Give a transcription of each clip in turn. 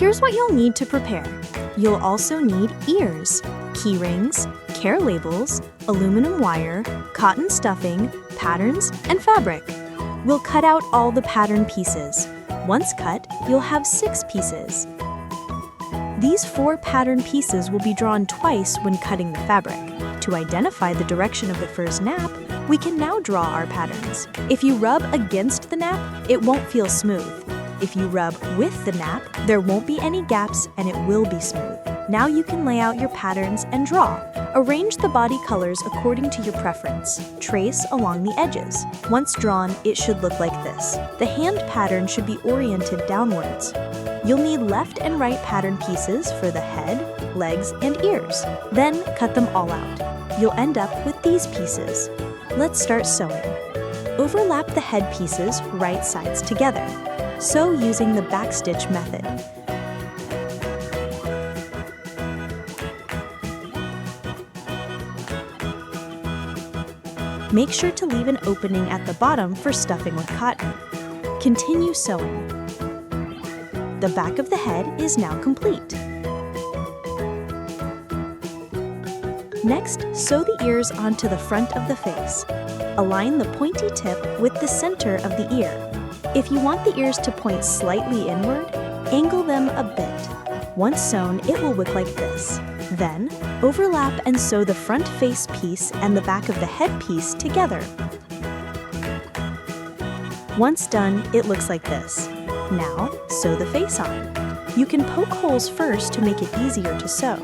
Here's what you'll need to prepare. You'll also need ears, key rings, care labels, aluminum wire, cotton stuffing, patterns, and fabric. We'll cut out all the pattern pieces. Once cut, you'll have 6 pieces. These 4 pattern pieces will be drawn twice when cutting the fabric. To identify the direction of the first nap, we can now draw our patterns. If you rub against the nap, it won't feel smooth. If you rub with the nap, there won't be any gaps and it will be smooth. Now you can lay out your patterns and draw. Arrange the body colors according to your preference. Trace along the edges. Once drawn, it should look like this. The hand pattern should be oriented downwards. You'll need left and right pattern pieces for the head, legs, and ears. Then cut them all out. You'll end up with these pieces. Let's start sewing. Overlap the head pieces right sides together. Sew using the backstitch method. Make sure to leave an opening at the bottom for stuffing with cotton. Continue sewing. The back of the head is now complete. Next, sew the ears onto the front of the face. Align the pointy tip with the center of the ear. If you want the ears to point slightly inward, angle them a bit. Once sewn, it will look like this. Then, overlap and sew the front face piece and the back of the head piece together. Once done, it looks like this. Now, sew the face on. You can poke holes first to make it easier to sew.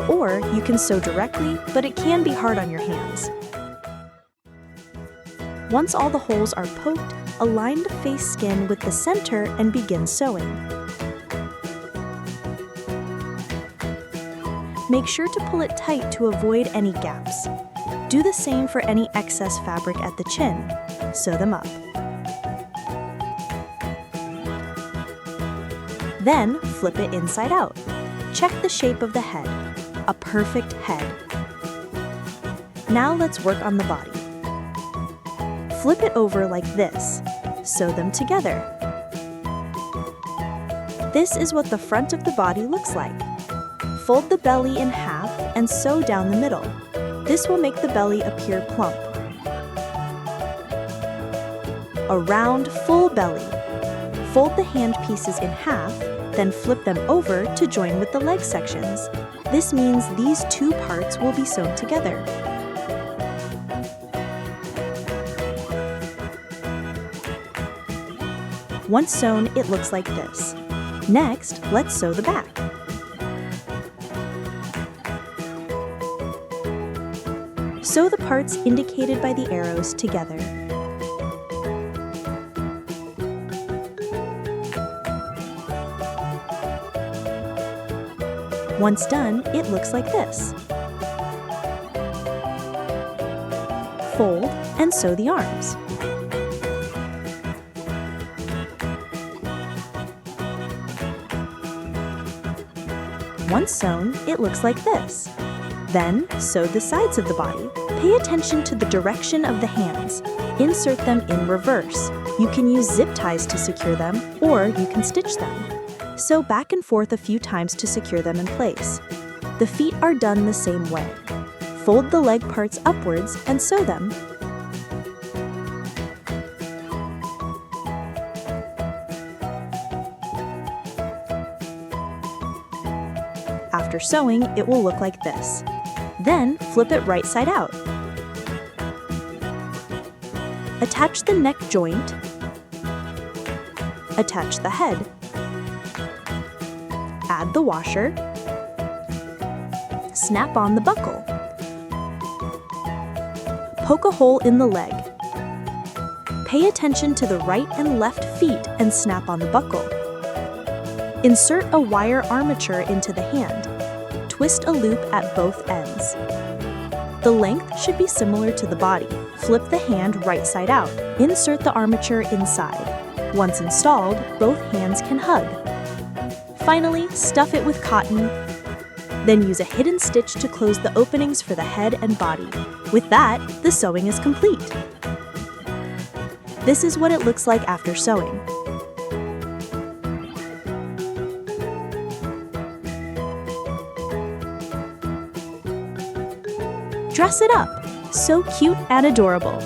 Or you can sew directly, but it can be hard on your hands. Once all the holes are poked, align the face skin with the center and begin sewing. Make sure to pull it tight to avoid any gaps. Do the same for any excess fabric at the chin. Sew them up. Then, flip it inside out. Check the shape of the head. A perfect head. Now let's work on the body. Flip it over like this. Sew them together. This is what the front of the body looks like. Fold the belly in half and sew down the middle. This will make the belly appear plump. A round, full belly. Fold the hand pieces in half, then flip them over to join with the leg sections. This means these 2 parts will be sewn together. Once sewn, it looks like this. Next, let's sew the back. Sew the parts indicated by the arrows together. Once done, it looks like this. Fold and sew the arms. Once sewn, it looks like this. Then, sew the sides of the body. Pay attention to the direction of the hands. Insert them in reverse. You can use zip ties to secure them, or you can stitch them. Sew back and forth a few times to secure them in place. The feet are done the same way. Fold the leg parts upwards and sew them. After sewing, it will look like this. Then, flip it right side out. Attach the neck joint. Attach the head. Add the washer. Snap on the buckle. Poke a hole in the leg. Pay attention to the right and left feet and snap on the buckle. Insert a wire armature into the hand. Twist a loop at both ends. The length should be similar to the body. Flip the hand right side out. Insert the armature inside. Once installed, both hands can hug. Finally, stuff it with cotton. Then use a hidden stitch to close the openings for the head and body. With that, the sewing is complete. This is what it looks like after sewing. Dress it up. So cute and adorable.